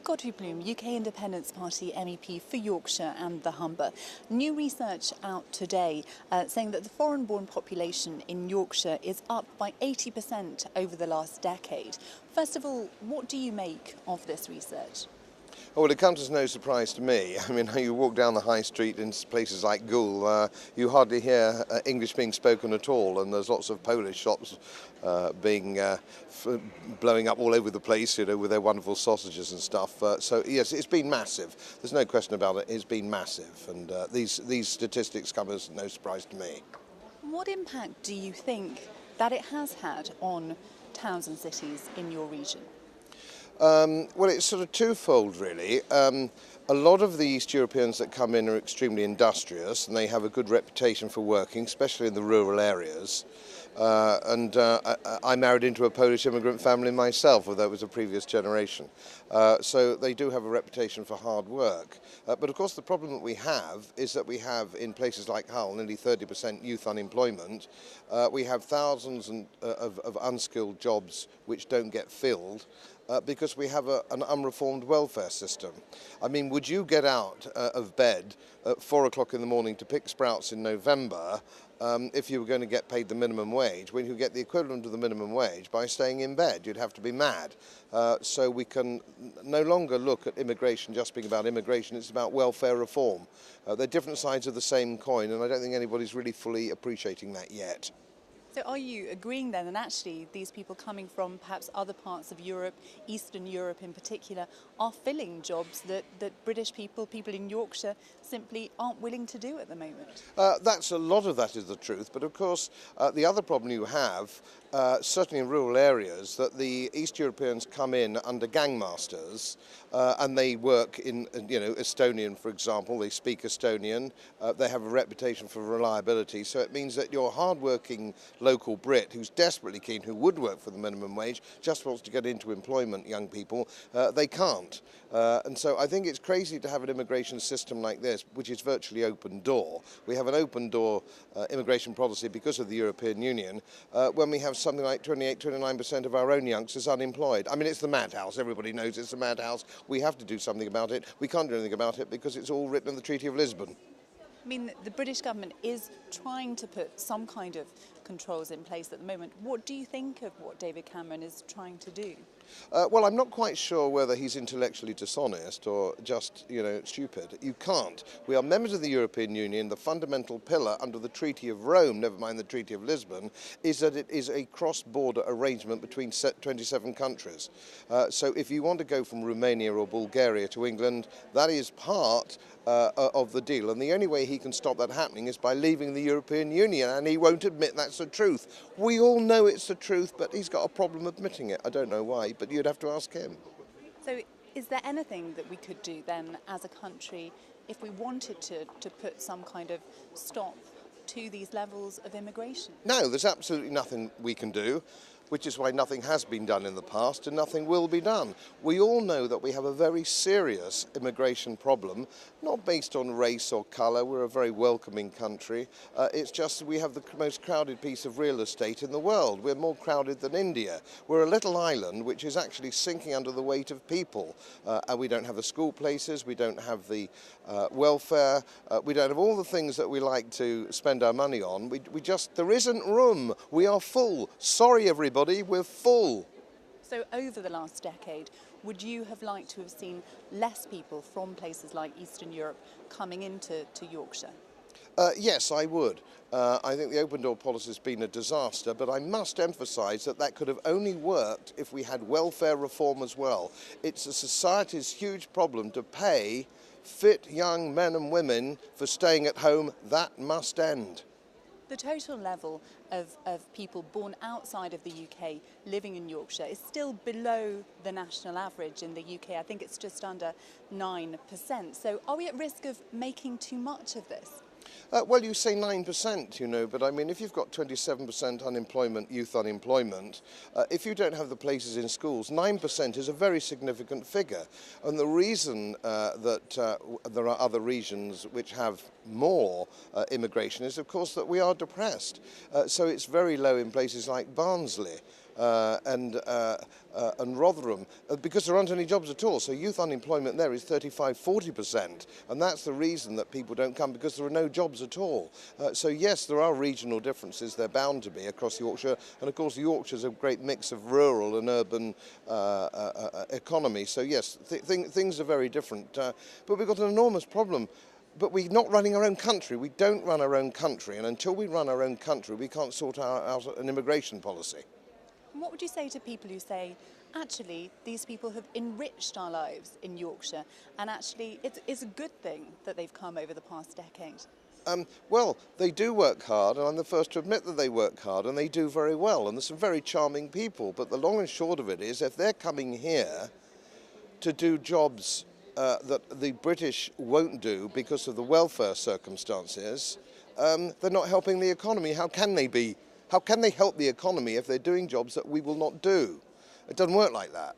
Godfrey Bloom, UK Independence Party MEP for Yorkshire and the Humber. New research out today saying that the foreign-born population in Yorkshire is up by 80% over the last decade. First of all, what do you make of this research? Well, it comes as no surprise to me. I mean, you walk down the high street in places like Goole, you hardly hear English being spoken at all, and there's lots of Polish shops blowing up all over the place, you know, with their wonderful sausages and stuff. So yes, it's been massive. There's no question about it. It's been massive, and these statistics come as no surprise to me. What impact do you think that it has had on towns and cities in your region? Well, it's sort of twofold, really. A lot of the East Europeans that come in are extremely industrious, and they have a good reputation for working, especially in the rural areas. I married into a Polish immigrant family myself, although it was a previous generation. So they do have a reputation for hard work. But of course the problem that we have is that we have in places like Hull nearly 30% youth unemployment. We have thousands of unskilled jobs which don't get filled. Because we have an unreformed welfare system. I mean, would you get out of bed at 4 o'clock in the morning to pick sprouts in November if you were going to get paid the minimum wage, when you get the equivalent of the minimum wage by staying in bed? You'd have to be mad. So we can no longer look at immigration just being about immigration, it's about welfare reform. They're different sides of the same coin, and I don't think anybody's really fully appreciating that yet. So are you agreeing then that actually these people coming from perhaps other parts of Europe, Eastern Europe in particular, are filling jobs that British people in Yorkshire simply aren't willing to do at the moment? A lot of that is the truth, but of course the other problem you have, certainly in rural areas, that the East Europeans come in under gangmasters and they work in, Estonian, for example. They speak Estonian, they have a reputation for reliability, so it means that your hard-working local Brit who's desperately keen, who would work for the minimum wage, just wants to get into employment, young people, they can't. And so I think it's crazy to have an immigration system like this, which is virtually open door. We have an open door immigration policy because of the European Union, when we have something like 28-29% of our own youngsters unemployed. I mean, it's the madhouse. Everybody knows it's a madhouse. We have to do something about it. We can't do anything about it because it's all written in the Treaty of Lisbon. I mean, the British government is trying to put some kind of controls in place at the moment. What do you think of what David Cameron is trying to do? Well, I'm not quite sure whether he's intellectually dishonest or just, stupid. You can't. We are members of the European Union. The fundamental pillar under the Treaty of Rome, never mind the Treaty of Lisbon, is that it is a cross-border arrangement between 27 countries. So if you want to go from Romania or Bulgaria to England, that is part of the deal. And the only way he can stop that happening is by leaving the European Union, and he won't admit that's the truth. We all know it's the truth, but he's got a problem admitting it. I don't know why, but you'd have to ask him. So is there anything that we could do then as a country if we wanted to put some kind of stop to these levels of immigration? No, there's absolutely nothing we can do, which is why nothing has been done in the past and nothing will be done. We all know that we have a very serious immigration problem, not based on race or colour. We're a very welcoming country. It's just we have the most crowded piece of real estate in the world. We're more crowded than India. We're a little island which is actually sinking under the weight of people. And we don't have the school places, we don't have the welfare, we don't have all the things that we like to spend our money on. There isn't room. We are full. Sorry, everybody. We're full. So over the last decade, would you have liked to have seen less people from places like Eastern Europe coming into Yorkshire? Yes, I would. I think the open door policy has been a disaster, but I must emphasise that could have only worked if we had welfare reform as well. It's a society's huge problem to pay fit young men and women for staying at home. That must end. The total level of people born outside of the UK living in Yorkshire is still below the national average in the UK. I think it's just under 9%. So are we at risk of making too much of this? Well, you say 9%, but I mean, if you've got 27% unemployment, youth unemployment, if you don't have the places in schools, 9% is a very significant figure. And the reason that there are other regions which have more immigration is, of course, that we are depressed. So it's very low in places like Barnsley. and Rotherham, because there aren't any jobs at all. So youth unemployment there is 35–40%, and that's the reason that people don't come, because there are no jobs at all. So yes, there are regional differences. They're bound to be across Yorkshire, and of course Yorkshire's a great mix of rural and urban economy. So yes, things are very different. But we've got an enormous problem. But we're not running our own country. We don't run our own country, and until we run our own country, we can't sort out an immigration policy. What would you say to people who say, actually, these people have enriched our lives in Yorkshire, and actually it's a good thing that they've come over the past decade? Well, they do work hard, and I'm the first to admit that they work hard, and they do very well, and there's some very charming people. But the long and short of it is, if they're coming here to do jobs that the British won't do because of the welfare circumstances, they're not helping the economy. How can they be? How can they help the economy if they're doing jobs that we will not do? It doesn't work like that.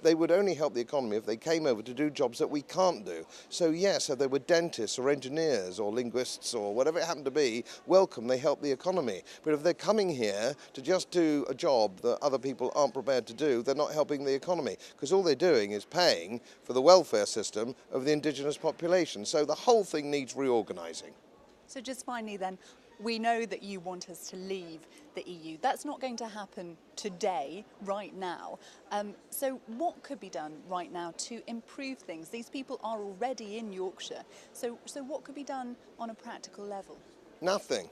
They would only help the economy if they came over to do jobs that we can't do. So yes, if they were dentists or engineers or linguists or whatever it happened to be, welcome, they help the economy. But if they're coming here to just do a job that other people aren't prepared to do, they're not helping the economy, because all they're doing is paying for the welfare system of the indigenous population. So the whole thing needs reorganising. So just finally then, we know that you want us to leave the EU. That's not going to happen today, right now. So what could be done right now to improve things? These people are already in Yorkshire. So what could be done on a practical level? Nothing.